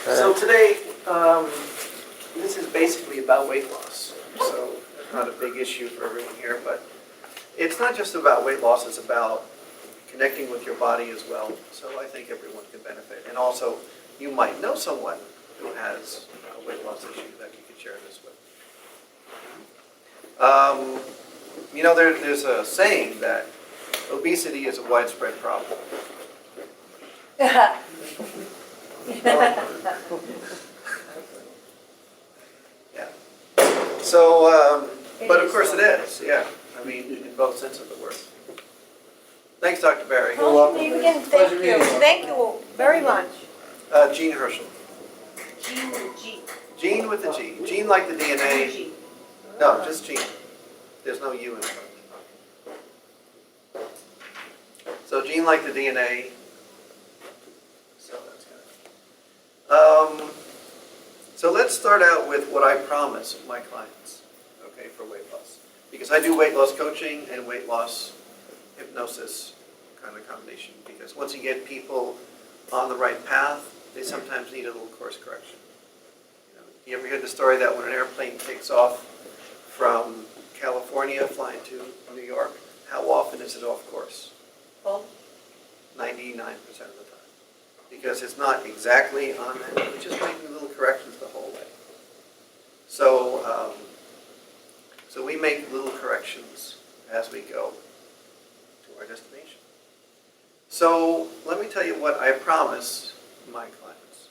So today, this is basically about weight loss. So it's not a big issue for everyone here, but it's not just about weight loss, it's about connecting with your body as well. So I think everyone can benefit. And also, you might know someone who has a weight loss issue that you could share this with. There's a saying that obesity is a widespread problem. Yeah. So, but of course it is, yeah. I mean, in both senses of the word. Thanks, Dr. Barry. Well, thank you. Thank you very much. Gene Herschel. Gene with G. Gene with the G. Gene like the DNA. G. No, just Gene. There's no U in front. So gene like the DNA. So that's good. So let's start out with what I promise my clients, okay, for weight loss. Because I do weight loss coaching and weight loss hypnosis kind of combination. Because once you get people on the right path, they sometimes need a little course correction. You ever hear the story that when an airplane takes off from California flying to New York, how often is it off course? Oh. 99% of the time. Because it's not exactly on that, we're just making little corrections the whole way. So, so we make little corrections as we go to our destination. So let me tell you what I promise my clients.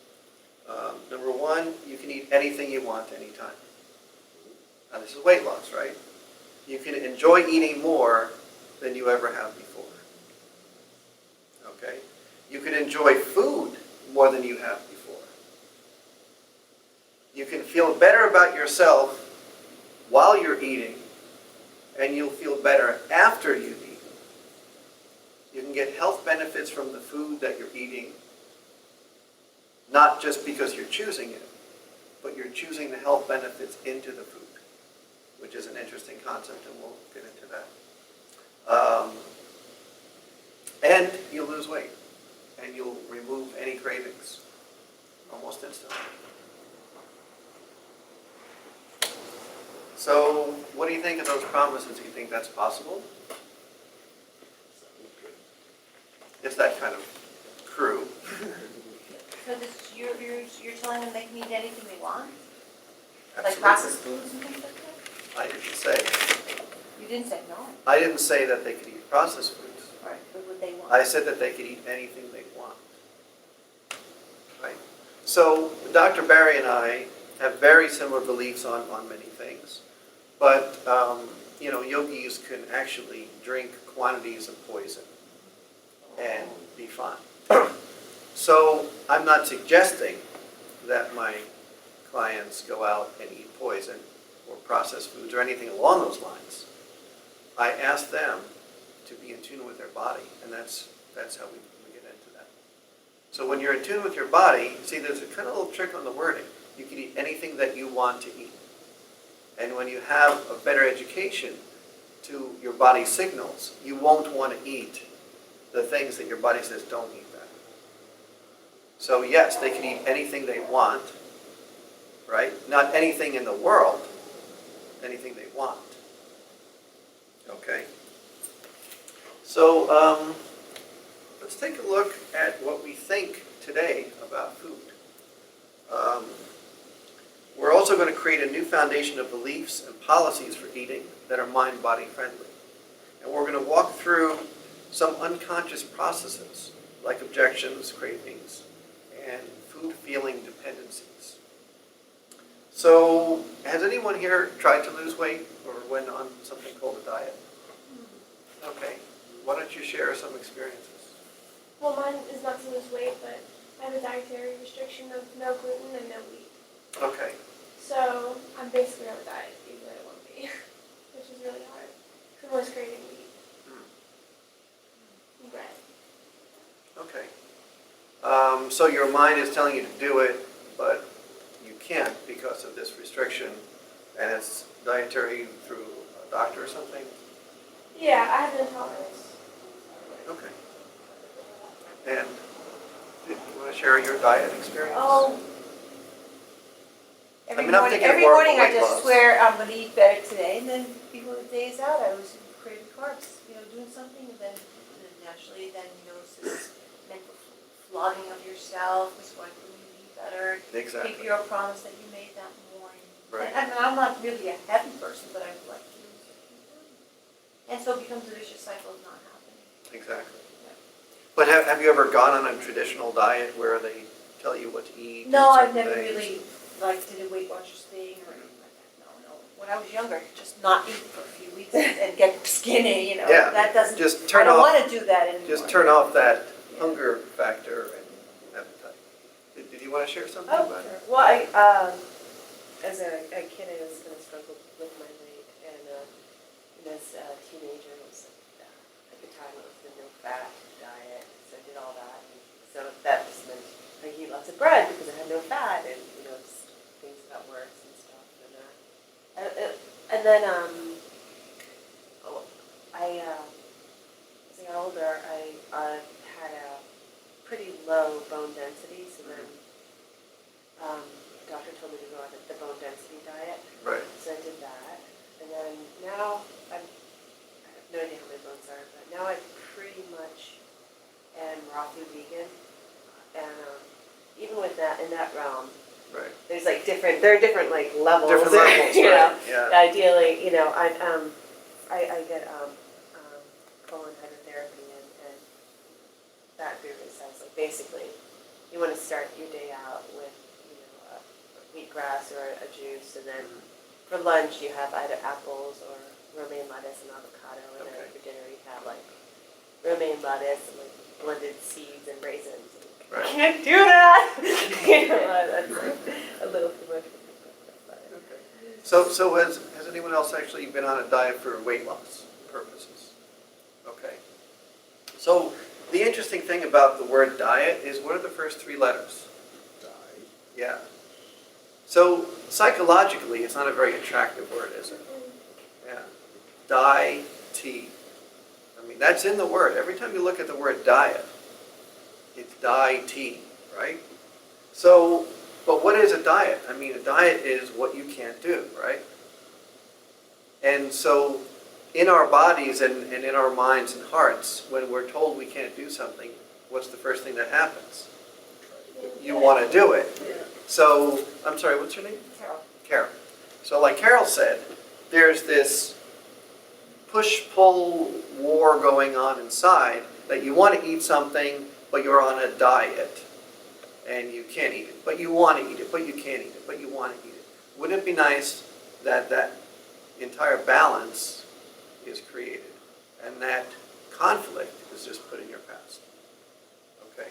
Number one, you can eat anything you want anytime. Now this is weight loss, right? You can enjoy eating more than you ever have before. Okay? You can enjoy food more than you have before. You can feel better about yourself while you're eating, and you'll feel better after you've eaten. You can get health benefits from the food that you're eating, not just because you're choosing it, but you're choosing the health benefits into the food, which is an interesting concept, and we'll get into that. And you'll lose weight, and you'll remove any cravings almost instantly. So, what do you think of those promises? Do you think that's possible? It's that kind of crew. So this, you're telling them they can eat anything they want? Like Absolutely. processed foods and things like that? I didn't say. You didn't say no. I didn't say that they could eat processed foods. Right, but would they want? I said that they could eat anything they want. Right? So Dr. Barry and I have very similar beliefs on many things. But, yogis can actually drink quantities of poison and be fine. So I'm not suggesting that my clients go out and eat poison or processed foods or anything along those lines. I ask them to be in tune with their body, and that's how we get into that. So when you're in tune with your body, see, there's a kind of little trick on the wording. You can eat anything that you want to eat. And when you have a better education to your body's signals, you won't want to eat the things that your body says don't eat that. So yes, they can eat anything they want, right? Not anything in the world, anything they want. Okay? So let's take a look at what we think today about food. We're also going to create a new foundation of beliefs and policies for eating that are mind-body friendly. And we're going to walk through some unconscious processes like objections, cravings, and food-feeling dependencies. So has anyone here tried to lose weight or went on something called a diet? Okay. Why don't you share some experiences? Well, mine is not to lose weight, but I have a dietary restriction of no gluten and no wheat. Okay. So I'm basically on a diet, even though I want to be, which is really hard. Because I'm always craving wheat and bread. Okay. So your mind is telling you to do it, but you can't because of this restriction, and it's dietary through a doctor or something? Yeah, I have an intolerance. Okay. And do you want to share your diet experience? Oh, Every mean, I'm morning, thinking every more of morning I weight just loss. swear I'm gonna eat better today, and then before the day is out, I was craving carbs, doing something, and then naturally, then you notice this mental flogging of yourself, is going to be better. Exactly. Keep your promise that you made that morning. Right. And I'm not really a heavy person, but I would like to lose a few pounds. And so it becomes a vicious cycle of not happening. Exactly. Yeah. But have you ever gone on a traditional diet where they tell you what to eat? No, and I've certain never things? really did a Weight Watchers thing or anything like that. No. When I was younger, I could just not eat for a few weeks and get skinny. Yeah, That doesn't. just I turn don't off. want to do that anymore. Just turn off that Yeah. hunger factor and appetite. Did you want to share something Oh, about it? sure. Well, as a kid, I was kind of struggled with my weight, and as a teenager, it was at the time it was the no fat diet, so I did all that. And so that just meant I eat lots of bread because I had no fat, and just things got worse and stuff. And then as I got older, I had a pretty low bone density, so then. The doctor told me to go on the bone density diet, Right. so I did that. And then now I have no idea how my bones are, but now I pretty much am raw food vegan. And even with that, in that realm, Right. there are different like levels. Different levels, right? Yeah. Ideally, I get colon hydrotherapy, and that really says like basically you want to start your day out with wheatgrass or a juice, and then for lunch you have either apples or romaine lettuce and avocado, and then Okay. for dinner you have like romaine lettuce and like blended seeds and raisins. Right. I can't do that. That's like a little too much. Okay. So has anyone else actually been on a diet for weight loss purposes? Okay. So the interesting thing about the word diet is, what are the first three letters? Yeah. So psychologically, it's not a very attractive word, is it? Yeah. Diet. I mean, that's in the word. Every time you look at the word diet, it's diet, right? So, but what is a diet? I mean, a diet is what you can't do, right? And so in our bodies and in our minds and hearts, when we're told we can't do something, what's the first thing that happens? You want to do it. So, I'm sorry, what's your name? Carol. Carol. So like Carol said, there's this push-pull war going on inside that you want to eat something, but you're on a diet and you can't eat it. But you want to eat it, but you can't eat it, but you want to eat it. Wouldn't it be nice that that entire balance is created and that conflict is just put in your past? Okay.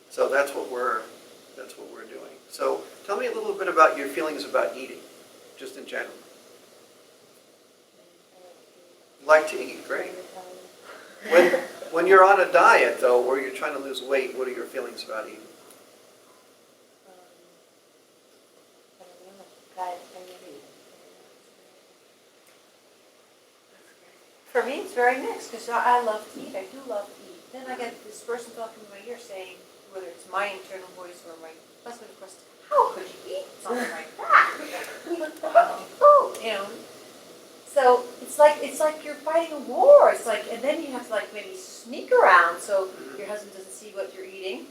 So that's what we're doing. So tell me a little bit about your feelings about eating, just in general. Like to eat, great. When you're on a diet, though, where you're trying to lose weight, what are your feelings about eating? For me, it's very mixed, because I love to eat. I do love to eat. Then I get this person talking in my ear saying, whether it's my internal voice or my husband's question, how could you eat something like that? Oh. So it's like you're fighting a war. It's like, and then you have to like maybe sneak around so your husband doesn't see what you're eating.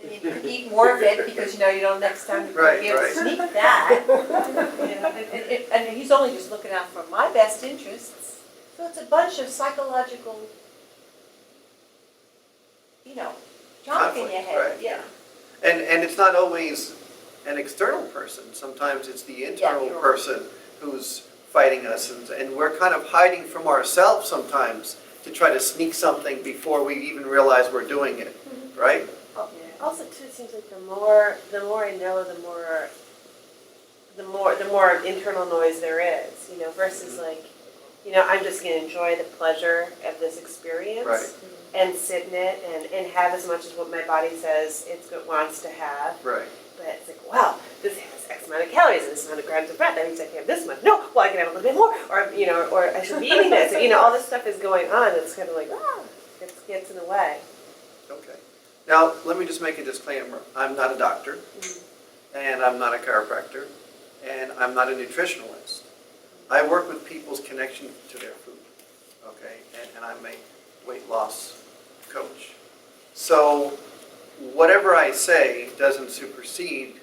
And you can eat more of it because you don't next time you're going to be able to sneak that. And he's only just looking out for my best interests. So it's a bunch of psychological, junk in your Conflict, head. right. Yeah. And it's not always an external person. Sometimes it's the internal you're right. person who's fighting us, and we're kind of hiding from ourselves sometimes to try to sneak something before we even realize we're doing it, right? Also, too, it seems like the more I know, the more internal noise there is. Versus like, I'm just going to enjoy the pleasure of this experience. Right. And sit in it and have as much as what my body says it wants to have. Right. But it's like, wow, this has X amount of calories and this amount of grams of fat. That means I can have this much. No, well, I can have a little bit more. Or I should be eating this. All this stuff is going on. It's kind of like, it gets in the way. Okay. Now, let me just make a disclaimer. I'm not a doctor, and I'm not a chiropractor, and I'm not a nutritionalist. I work with people's connection to their food, okay? And I'm a weight loss coach. So whatever I say doesn't supersede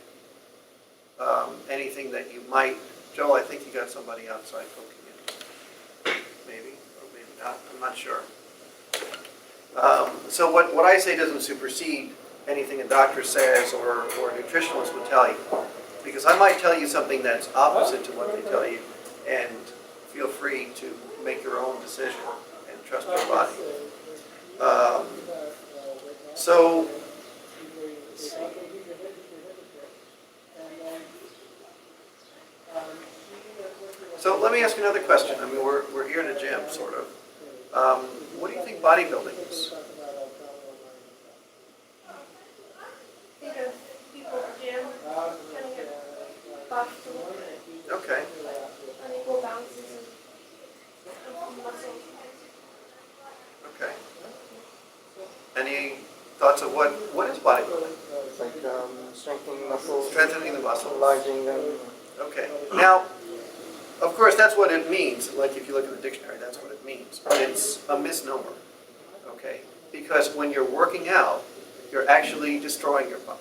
anything that you might, Joel, I think you got somebody outside poking in. Maybe, or maybe not, I'm not sure. So what I say doesn't supersede anything a doctor says or a nutritionist would tell you. Because I might tell you something that's opposite to what they tell you, and feel free to make your own decision and trust your body. So, let's see. So let me ask you another question. I mean, we're here in a gym, sort of. What do you think bodybuilding is? Think of people at the gym trying to get buffed a little bit, Okay. unequal balances of muscles. Okay. Any thoughts of what is bodybuilding? It's like strengthening muscles, Strengthening the muscles. enlarging them. Okay. Now, of course, that's what it means. Like if you look at the dictionary, that's what it means. But it's a misnomer. Okay? Because when you're working out, you're actually destroying your body.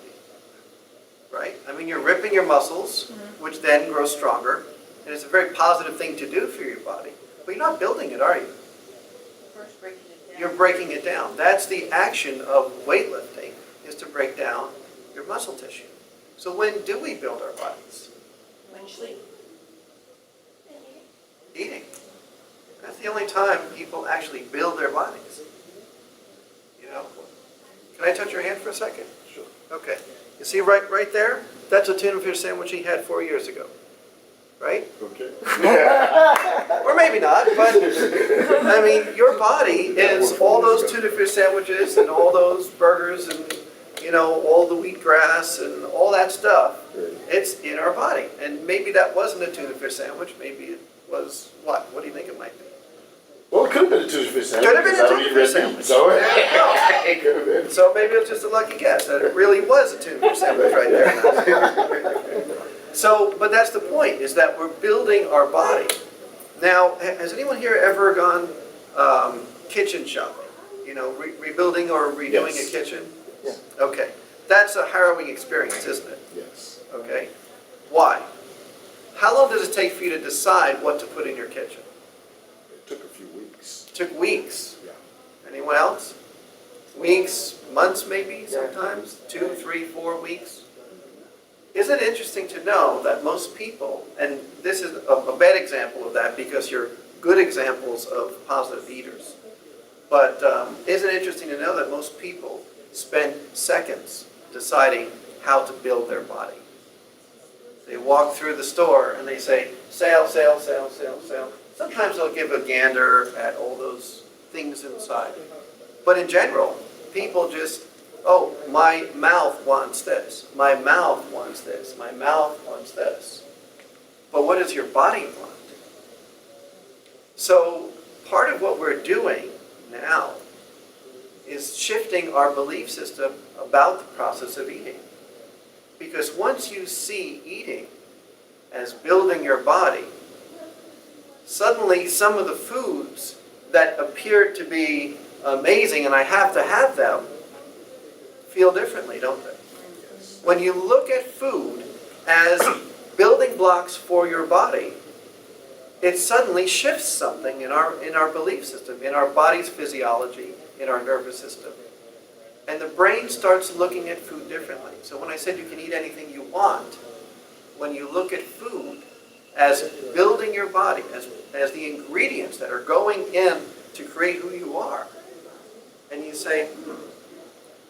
Right? I mean, you're ripping your muscles, which then grow stronger. And it's a very positive thing to do for your body. But you're not building it, are you? First breaking it down. You're breaking it down. That's the action of weightlifting, is to break down your muscle tissue. So when do we build our bodies? When you sleep. Eating. That's the only time people actually build their bodies. You know? Can I touch your hand for a second? Sure. Okay. You see right there? That's a tuna fish sandwich he had 4 years ago. Right? Okay. Or maybe not, but I mean, your body is all those tuna fish sandwiches and all those burgers and, you know, all the wheatgrass and all that stuff. It's in our body. And maybe that wasn't a tuna fish sandwich. Maybe it was what? What do you think it might be? Well, it could have been a tuna fish sandwich. Could have been a because I don't tuna eat fish red meat, sandwich. So it could have been. So maybe it was just a lucky guess that it really was a tuna fish sandwich right there. So, but that's the point, is that we're building our body. Now, has anyone here ever gone kitchen shopping? You know, rebuilding or redoing Yes. a kitchen? Yeah. Okay. That's a harrowing experience, isn't it? Yes. Okay. Why? How long does it take for you to decide what to put in your kitchen? It took a few weeks. It took weeks. Yeah. Anyone else? Weeks, months maybe, sometimes? 2, 3, 4 weeks? Isn't it interesting to know that most people, and this is a bad example of that because you're good examples of positive eaters, but isn't it interesting to know that most people spend seconds deciding how to build their body? They walk through the store and they say, sale, sale, sale, sale, sale. Sometimes they'll give a gander at all those things inside. But in general, people just, oh, my mouth wants this. My mouth wants this. My mouth wants this. But what does your body want? So part of what we're doing now is shifting our belief system about the process of eating. Because once you see eating as building your body, suddenly some of the foods that appear to be amazing and I have to have them feel differently, don't they? When you look at food as building blocks for your body, it suddenly shifts something in our belief system, in our body's physiology, in our nervous system. And the brain starts looking at food differently. So when I said you can eat anything you want, when you look at food as building your body, as the ingredients that are going in to create who you are, and you say,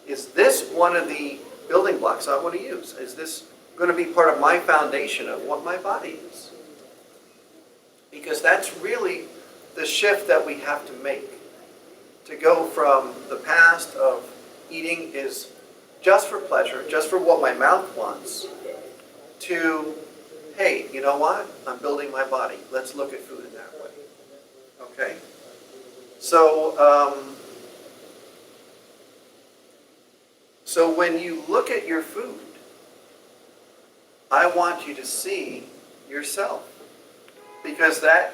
is this one of the building blocks I want to use? Is this going to be part of my foundation of what my body is? Because that's really the shift that we have to make. To go from the past of eating is just for pleasure, just for what my mouth wants, to, hey, you know what? I'm building my body. Let's look at food in that way. Okay? So when you look at your food, I want you to see yourself. Because that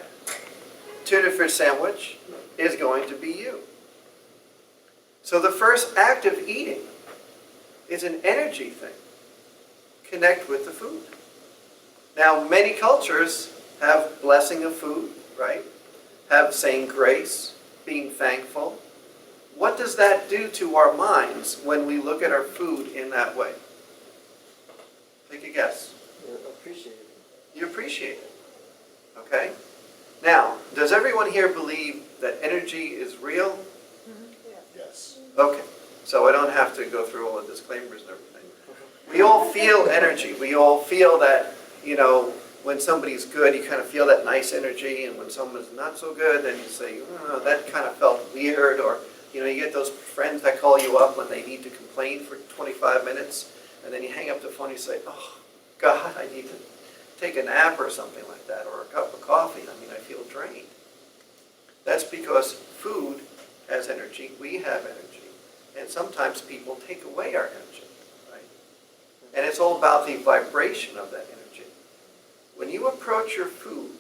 tuna fish sandwich is going to be you. So the first act of eating is an energy thing. Connect with the food. Now, many cultures have blessing of food, right? Have saying grace, being thankful. What does that do to our minds when we look at our food in that way? Take a guess. Appreciate it. You appreciate it. Okay? Now, does everyone here believe that energy is real? Yes. Okay. So I don't have to go through all the disclaimers and everything. We all feel energy. We all feel that, you know, when somebody's good, you kind of feel that nice energy, and when someone's not so good, then you say, oh, that kind of felt weird, or, you know, you get those friends that call you up when they need to complain for 25 minutes, and then you hang up the phone and you say, oh, God, I need to take a nap or something like that, or a cup of coffee. I mean, I feel drained. That's because food has energy, we have energy, and sometimes people take away our energy, right? And it's all about the vibration of that energy. When you approach your food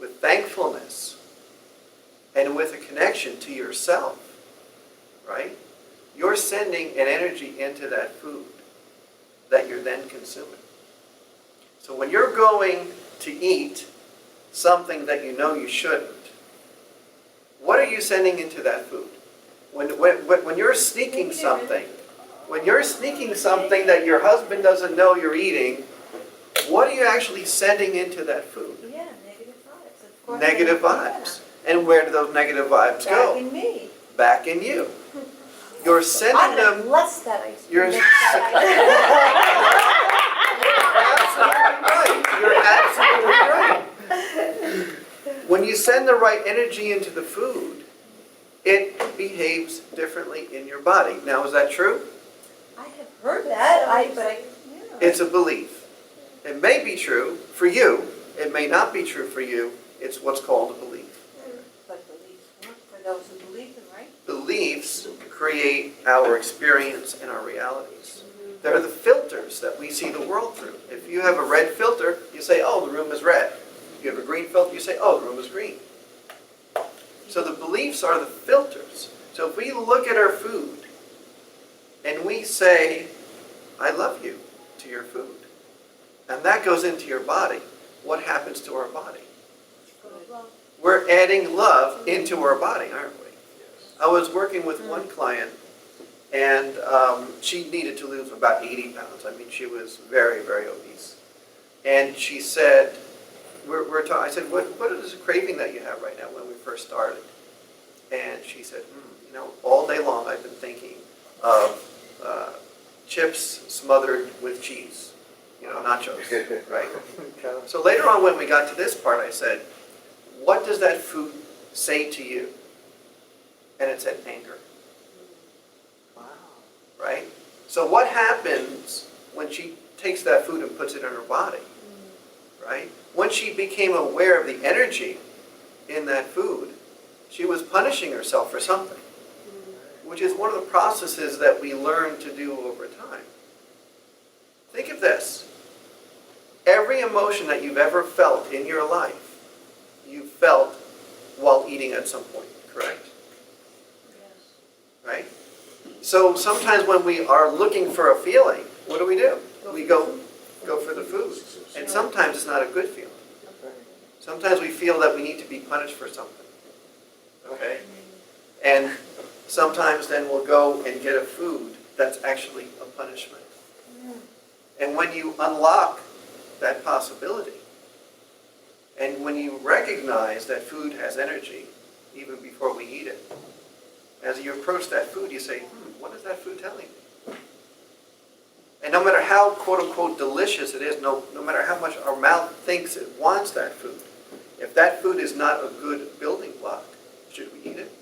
with thankfulness and with a connection to yourself, right, you're sending an energy into that food that you're then consuming. So when you're going to eat something that you know you shouldn't, what are you sending into that food? When you're sneaking something, that your husband doesn't know you're eating, what are you actually sending into that food? Yeah, negative vibes. Of course. Negative vibes. And where do those negative vibes Back go? in me. Back in you. You're sending I'm them. blessed that I You're absolutely right. You're absolutely right. When you send the right energy into the food, it behaves differently in your body. Now, is that true? I have heard that. Yeah. It's a belief. It may be true for you. It may not be true for you. It's what's called a belief. But beliefs work for those who believe them, right? Beliefs create our experience and our realities. They're the filters that we see the world through. If you have a red filter, you say, oh, the room is red. If you have a green filter, you say, oh, the room is green. So the beliefs are the filters. So if we look at our food and we say, I love you to your food, and that goes into your body, what happens to our body? We're adding love into our body, aren't we? I was working with one client, and she needed to lose about 80 pounds. I mean, she was very, very obese. And she said, I said, what is the craving that you have right now when we first started? And she said, you know, all day long I've been thinking of chips smothered with cheese. You know, nachos, right? So later on when we got to this part, I said, what does that food say to you? And it said anger. Wow. Right? So what happens when she takes that food and puts it in her body? Right? When she became aware of the energy in that food, she was punishing herself for something, which is one of the processes that we learn to do over time. Think of this. Every emotion that you've ever felt in your life, you felt while eating at some point, correct? Yes. Right? So sometimes when we are looking for a feeling, what do? We go for the food. And sometimes it's not a good feeling. Sometimes we feel that we need to be punished for something. Okay? And sometimes then we'll go and get a food that's actually a punishment. And when you unlock that possibility, and when you recognize that food has energy, even before we eat it, as you approach that food, you say, what is that food telling me? And no matter how, quote-unquote, delicious it is, no matter how much our mouth thinks it wants that food, if that food is not a good building block, should we eat it?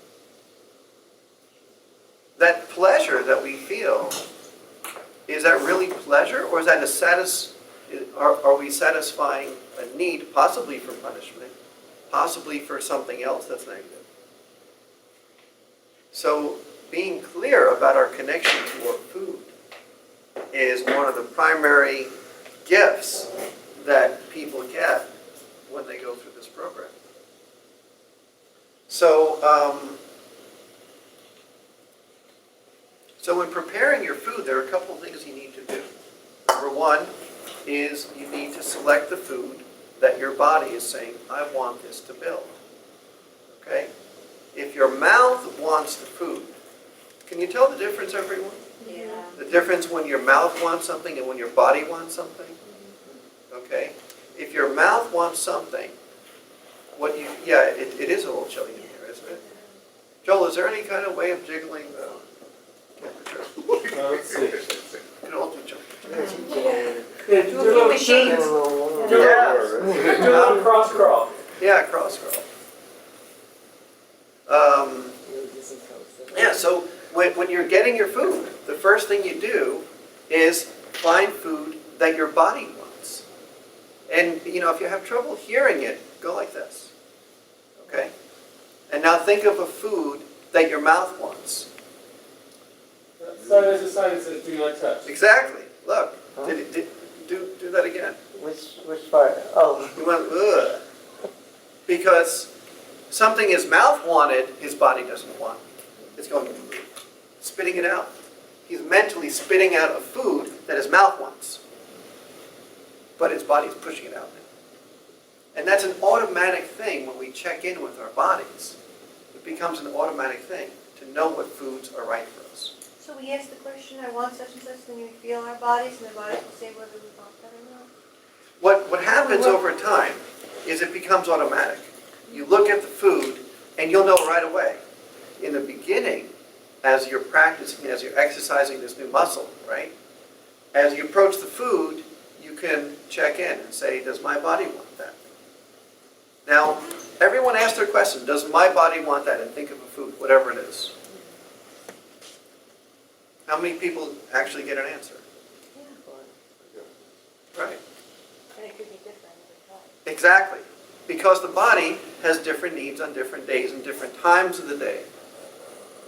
That pleasure that we feel, is that really pleasure, or is that are we satisfying a need, possibly for punishment, possibly for something else that's negative? So being clear about our connection to our food is one of the primary gifts that people get when they go through this program. So when preparing your food, there are a couple of things you need to do. Number one is you need to select the food that your body is saying, I want this to build. Okay? If your mouth wants the food, can you tell the difference, everyone? Yeah. The difference when your mouth wants something and when your body wants something? Okay? If your mouth wants something, it is a little chilly in here, isn't it? Joel, is there any kind of way of jiggling the temperature? Let's see. You can all do jumping. Yeah, do a little machines. do a little cross crawl. Yeah, cross scroll. Yeah, so when you're getting your food, the first thing you do is find food that your body wants. And, if you have trouble hearing it, go like this. Okay? And now think of a food that your mouth wants. So there's a sign that says do not touch. Exactly. Look. Do that again. Which part? Oh. You went, ugh. Because something his mouth wanted, his body doesn't want. It's going, spitting it out. He's mentally spitting out a food that his mouth wants. But his body's pushing it out. And that's an automatic thing when we check in with our bodies. It becomes an automatic thing to know what foods are right for us. So we ask the question, I want such and such, then we feel our bodies, and the bodies will say whether we want that or not. What happens over time is it becomes automatic. You look at the food and you'll know right away. In the beginning, as you're practicing, as you're exercising this new muscle, right? As you approach the food, you can check in and say, does my body want that? Now, everyone asks their question, does my body want that? And think of a food, whatever it is. How many people actually get an answer? Right. And it could be different every time. Exactly. Because the body has different needs on different days and different times of the day.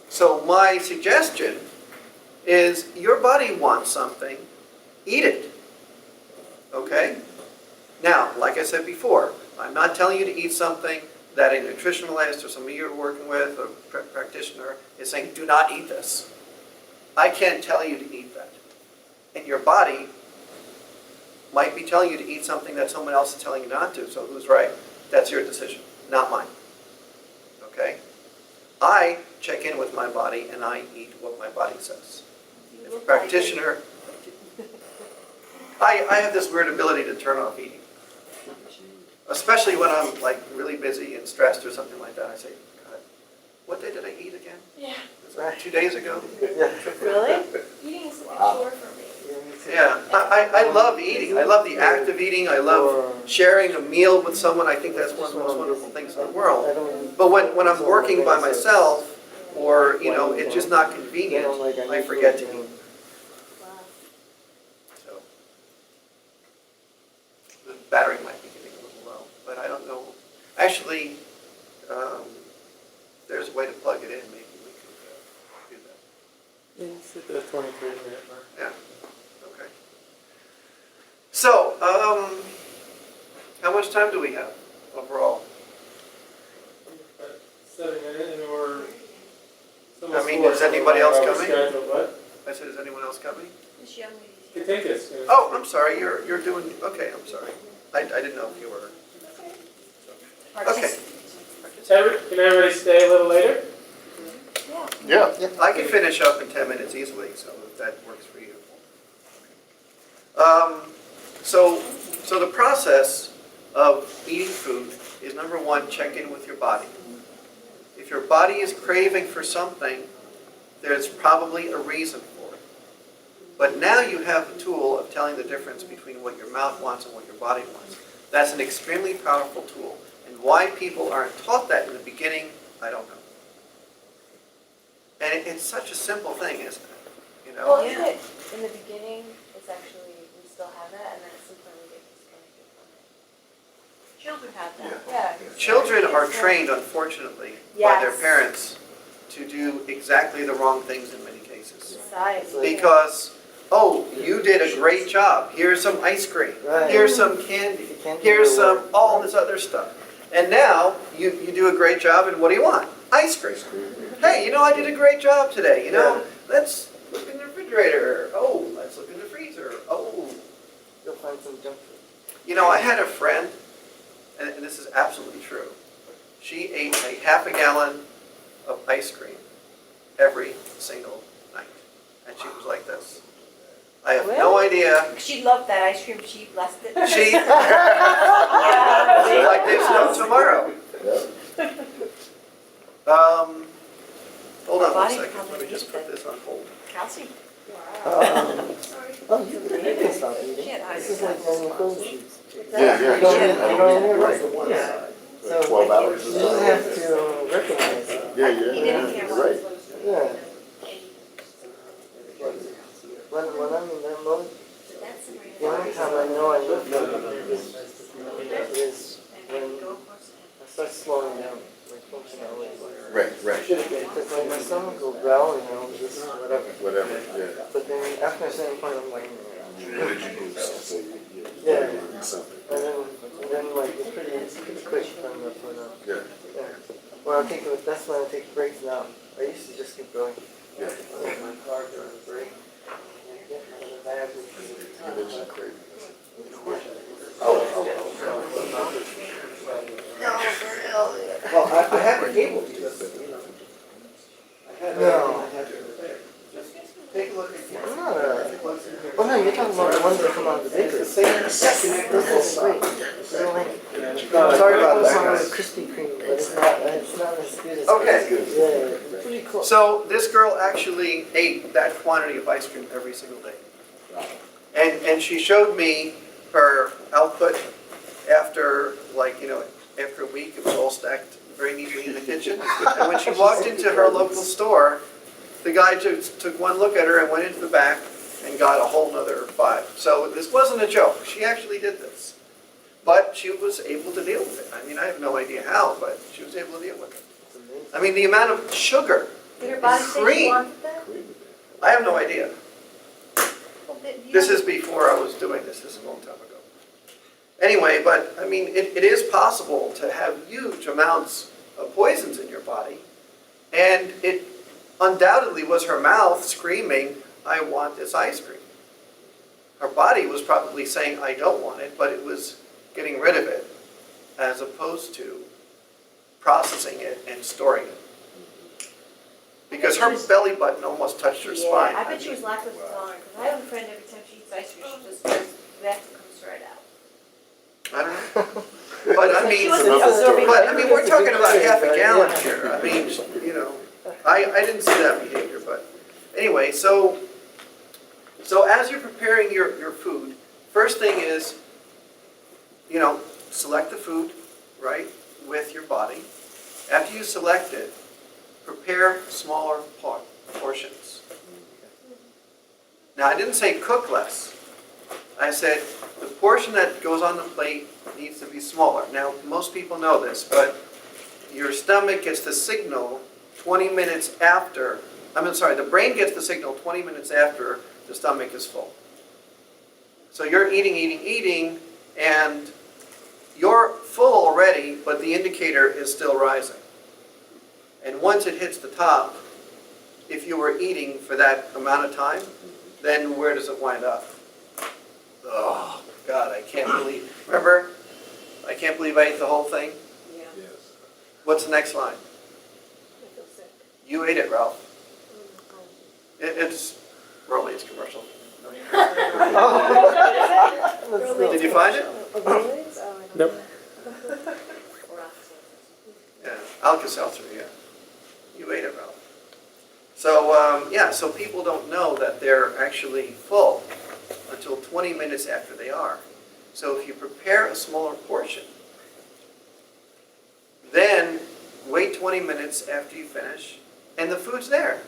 So my suggestion is your body wants something, eat it. Okay? Now, like I said before, I'm not telling you to eat something that a nutritionalist or somebody you're working with, a practitioner, is saying, do not eat this. I can't tell you to eat that. And your body might be telling you to eat something that someone else is telling you not to. So who's right? That's your decision, not mine. Okay? I check in with my body and I eat what my body says. If a practitioner, I have this weird ability to turn off eating. Especially when I'm like really busy and stressed or something like that. I say, God, what day did I eat again? Yeah. Was that 2 days ago? Really? Eating is like a chore for me. Yeah, I love eating. I love the act of eating. I love sharing a meal with someone. I think that's one of the most wonderful things in the world. But when I'm working by myself, or, it's just not convenient, I forget to eat. So, the battery might be getting a little low, but I don't know. Actually, there's a way to plug it in. Maybe we could do that. Yeah, it's at the 23-minute mark. Yeah. Okay. So, how much time do we have overall? About 7 minutes, and we're... I mean, is anybody else coming? Scheduled, what? I said, is anyone else coming? This young lady's You can take us. Oh, I'm sorry. You're doing. Okay, I'm sorry. I didn't know if you were. Okay. Can everybody stay a little later? Yeah. Yeah. I can finish up in 10 minutes easily, so if that works for you. So the process of eating food is, number one, check in with your body. If your body is craving for something, there's probably a reason for it. But now you have the tool of telling the difference between what your mouth wants and what your body wants. That's an extremely powerful tool. And why people aren't taught that in the beginning, I don't know. And it's such a simple thing, isn't it? Well, isn't it, in the beginning, it's actually, we still have that, and then at some point we get disconnected from it. Children have that. Yeah. Children are trained, unfortunately, by their Yes. parents to do exactly the wrong things in many cases. Society. Because oh, you did a great job. Here's some ice cream. Right. Here's some candy. The candy Here's will some, work. all this other stuff. And now, you do a great job, and what do you want? Ice cream. Hey, you know, I did a great job today, you know? Let's look in the refrigerator. Oh, let's look in the freezer. Oh. You'll find some junk food. You know, I had a friend, and this is absolutely true. She ate a half a gallon of ice cream every single night. And she was like this. I have no idea. She loved that ice cream, she blessed it. She, like there's no tomorrow. Hold on one Body second, probably let me just needs put that. this on hold. Calcium. Sorry. Oh, you can stop eating. She had This is like on your photo shoots. Yeah, You yeah. don't even Right. right. Yeah. So 12 hours. you just have to recognize it. Yeah, Eat anything I you're want. right. Yeah. When I'm in that mode, That's the the only time I know I need food is when I start slowing down, like functionality. Right, right. Because like my stomach will growl, you know, just whatever. Whatever, yeah. But then after a certain point, I'm like, Energy boost, so Yeah. something. and then like it's pretty quick from the point on. Yeah, Yeah. Well, that's when I take breaks now. I used to just keep going. yeah. Like my car during the break. And get out of the bag You mentioned craving. Well, I have a cable because, you know, I had to prepare. Just take a look at I'm not oh no, you're talking about the ones that come out of the bakery. It's the same. Those are great. They're like, Sorry about that, some guys. Krispy Kreme, but it's not as good as. Okay. Yeah, it's pretty cool. So this girl actually ate that quantity of ice cream every single day. And she showed me her output after, like, you know, after a week, it was all stacked very neatly in the kitchen. And when she walked into her local store, the guy just took one look at her and went into the back and got a whole nother 5. So this wasn't a joke. She actually did this. But she was able to deal with it. I mean, I have no idea how, but she was able to deal with it. It's amazing. I mean, the amount of sugar, Did her body say she Cream. wanted that? I have no idea. Well, you This know, is before I was doing this. This is a long time ago. Anyway, but I mean, it is possible to have huge amounts of poisons in your body. And it undoubtedly was her mouth screaming, I want this ice cream. Her body was probably saying, I don't want it, but it was getting rid of it as opposed to processing it and storing it. Because her belly button almost touched her spine. I bet she was lactose intolerant, because I have a friend, every time she eats ice cream, she just goes, that comes right out. I don't know. But I She mean, wasn't another absorbing story. but I mean, we're talking about half a Yeah. gallon here. I mean, you know, I didn't see that behavior, but anyway, so as you're preparing your food, first thing is, you know, select the food, right, with your body. After you select it, prepare smaller portions. Now, I didn't say cook less. I said the portion that goes on the plate needs to be smaller. Now, most people know this, but your stomach gets the signal 20 minutes after, the brain gets the signal 20 minutes after the stomach is full. So you're eating, and you're full already, but the indicator is still rising. And once it hits the top, if you were eating for that amount of time, then where does it wind up? Oh, God, I can't believe, remember? I can't believe I ate the whole thing. Yeah. Yes. What's the next line? I feel sick. You ate it, Ralph. It's Rolaids commercial. Did you find it? Nope. Yeah, Alka-Seltzer, yeah. You ate it, Ralph. So, so people don't know that they're actually full until 20 minutes after they are. So if you prepare a smaller portion, then wait 20 minutes after you finish, and the food's there.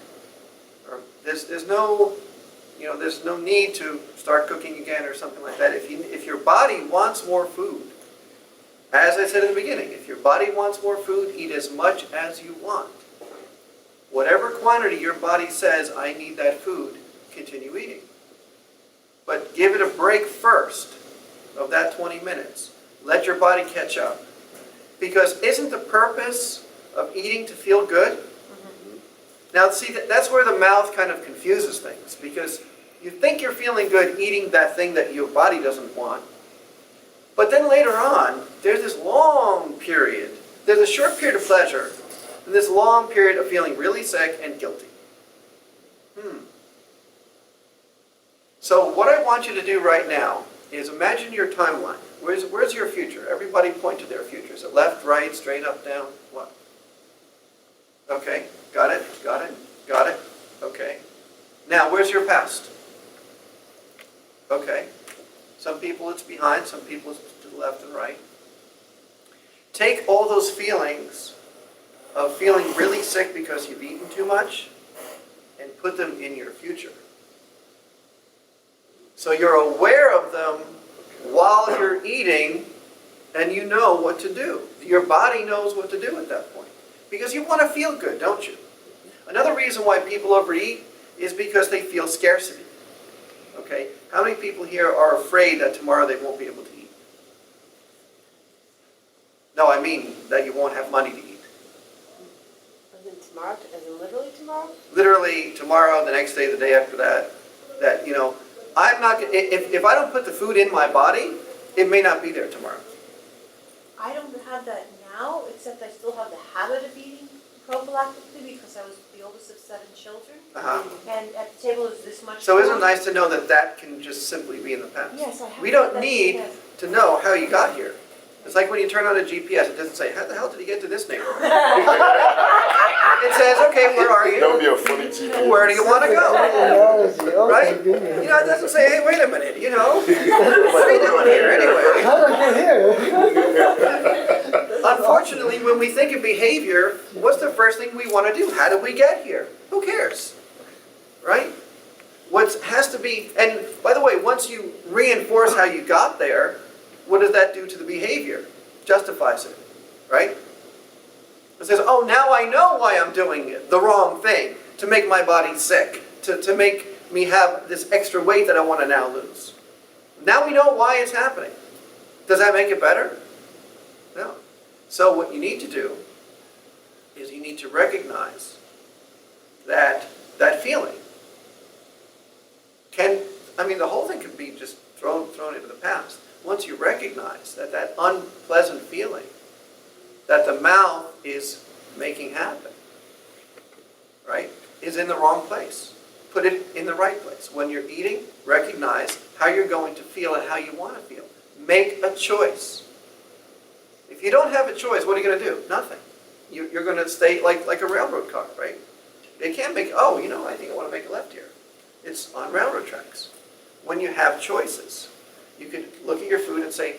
There's no need to start cooking again or something like that. If your body wants more food, as I said in the beginning, if your body wants more food, eat as much as you want. Whatever quantity your body says, I need that food, continue eating. But give it a break first of that 20 minutes. Let your body catch up. Because isn't the purpose of eating to feel good? Now see, that's where the mouth kind of confuses things. Because you think you're feeling good eating that thing that your body doesn't want. But then later on, there's this long period. There's a short period of pleasure, and this long period of feeling really sick and guilty. So what I want you to do right now is imagine your timeline. Where's your future? Everybody point to their future. Is it left, right, straight, up, down? What? Okay, got it, got it, got it. Okay. Now, where's your past? Okay. Some people it's behind, some people it's to the left and right. Take all those feelings of feeling really sick because you've eaten too much and put them in your future. So you're aware of them while you're eating and you know what to do. Your body knows what to do at that point. Because you want to feel good, don't you? Another reason why people overeat is because they feel scarcity. Okay? How many people here are afraid that tomorrow they won't be able to eat? No, I mean that you won't have money to eat. As in tomorrow, as in literally tomorrow? Literally tomorrow, the next day, the day after that, I'm not, if I don't put the food in my body, it may not be there tomorrow. I don't have that now, except I still have the habit of eating prophylactically because I was the oldest of 7 children. Uh-huh. And at the table is this much. So isn't it food. nice to know that that can just simply be in the past? Yes, I have. We don't that, need yes. to know how you got here. It's like when you turn on a GPS, it doesn't say, how the hell did you get to this neighborhood? It says, okay, where are That would you? be a funny GPS. Where do you want to go? Technology, oh my Right? goodness. You know, it doesn't say, hey, wait a minute, what are you doing here anyway? How did I get here? Unfortunately, when we think of behavior, what's the first thing we want to do? How did we get here? Who cares? Right? What has to be, and by the way, once you reinforce how you got there, what does that do to the behavior? Justifies it, right? It says, oh, now I know why I'm doing it, the wrong thing, to make my body sick, to make me have this extra weight that I want to now lose. Now we know why it's happening. Does that make it better? No. So what you need to do is you need to recognize that feeling the whole thing could be just thrown into the past. Once you recognize that unpleasant feeling that the mouth is making happen, right, is in the wrong place. Put it in the right place. When you're eating, recognize how you're going to feel and how you want to feel. Make a choice. If you don't have a choice, what are you going to do? Nothing. You're going to stay like a railroad car, right? They can't make, I think I want to make a left here. It's on railroad tracks. When you have choices, you could look at your food and say,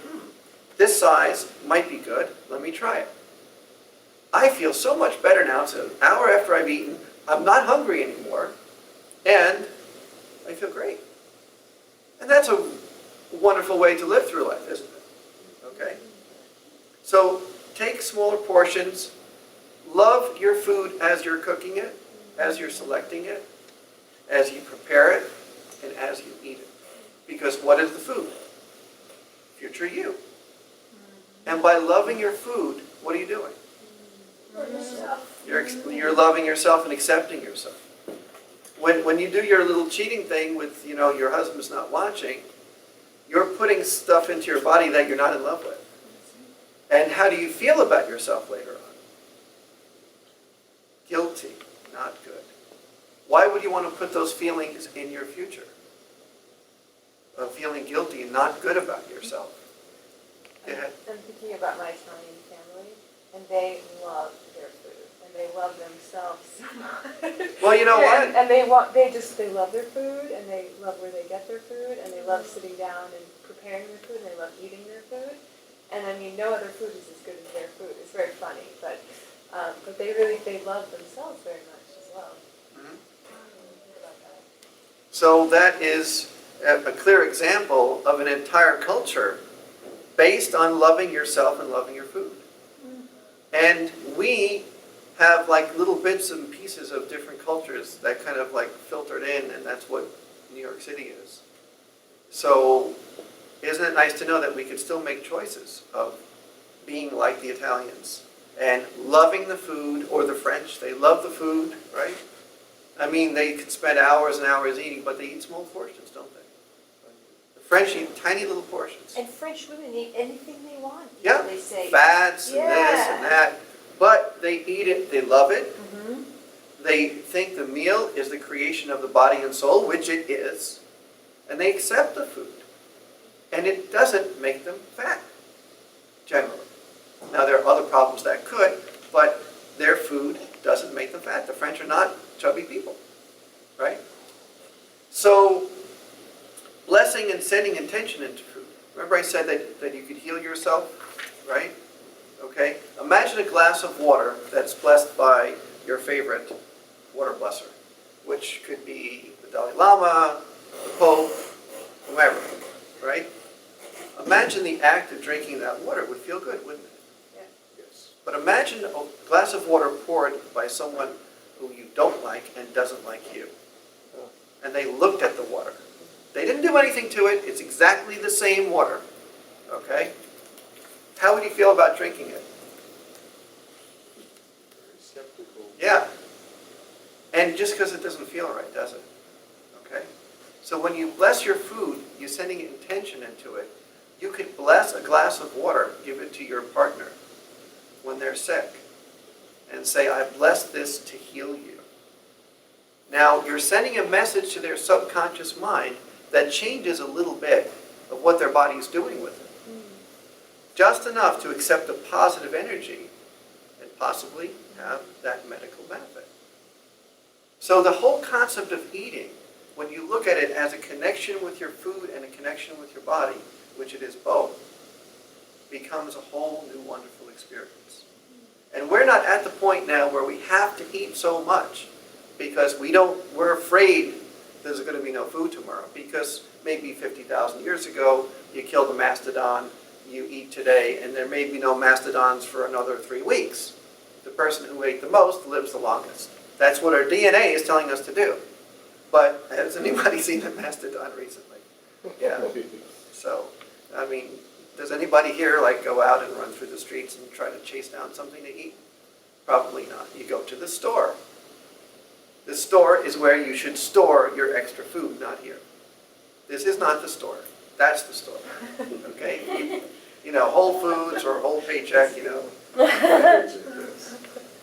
this size might be good. Let me try it. I feel so much better now. It's an hour after I've eaten. I'm not hungry anymore. And I feel great. And that's a wonderful way to live through life, isn't it? Okay? So take smaller portions. Love your food as you're cooking it, as you're selecting it, as you prepare it, and as you eat it. Because what is the food? Future you. And by loving your food, what are you doing? You're loving yourself and accepting yourself. When you do your little cheating thing with, your husband's not watching, you're putting stuff into your body that you're not in love with. And how do you feel about yourself later on? Guilty, not good. Why would you want to put those feelings in your future? Of feeling guilty and not good about yourself. Go ahead. I'm thinking about my Italian family, and they love their food, and they love themselves so much. Well, you know what? And they love their food, and they love where they get their food, and they love sitting down and preparing their food, and they love eating their food. And no other food is as good as their food. It's very funny, but they love themselves very much as well. Mm-hmm. So that is a clear example of an entire culture based on loving yourself and loving your food. And we have little bits and pieces of different cultures that kind of filtered in, and that's what New York City is. So isn't it nice to know that we could still make choices of being like the Italians and loving the food, or the French, they love the food, right? I mean, they could spend hours and hours eating, but they eat small portions, don't they? The French eat tiny little portions. And French women eat anything they want. Yeah, They say. fats and this and that, but they eat it, they love it. Mm-hmm. They think the meal is the creation of the body and soul, which it is, and they accept the food. And it doesn't make them fat, generally. Now, there are other problems that could, but their food doesn't make them fat. The French are not chubby people, right? So, blessing and setting intention into food. Remember I said that you could heal yourself, right? Okay? Imagine a glass of water that's blessed by your favorite water blesser, which could be the Dalai Lama, the Pope, whoever, right? Imagine the act of drinking that water. It would feel good, wouldn't it? Yes. But imagine a glass of water poured by someone who you don't like and doesn't like you. And they looked at the water. They didn't do anything to it. It's exactly the same water. Okay? How would you feel about drinking it? Very skeptical. Yeah. And just because it doesn't feel right, does it? Okay? So when you bless your food, you're sending intention into it. You could bless a glass of water, give it to your partner when they're sick, and say, I bless this to heal you. Now, you're sending a message to their subconscious mind that changes a little bit of what their body's doing with it. Just enough to accept the positive energy and possibly have that medical benefit. So the whole concept of eating, when you look at it as a connection with your food and a connection with your body, which it is both, becomes a whole new wonderful experience. And we're not at the point now where we have to eat so much because we're afraid there's going to be no food tomorrow, because maybe 50,000 years ago you killed a mastodon, you eat today, and there may be no mastodons for another 3 weeks. The person who ate the most lives the longest. That's what our DNA is telling us to do. But has anybody seen a mastodon recently? Yeah. So, I mean, does anybody here go out and run through the streets and try to chase down something to eat? Probably not. You go to the store. The store is where you should store your extra food, not here. This is not the store. That's the store. Okay? You know, Whole Foods or Whole Paycheck, you know. Yes.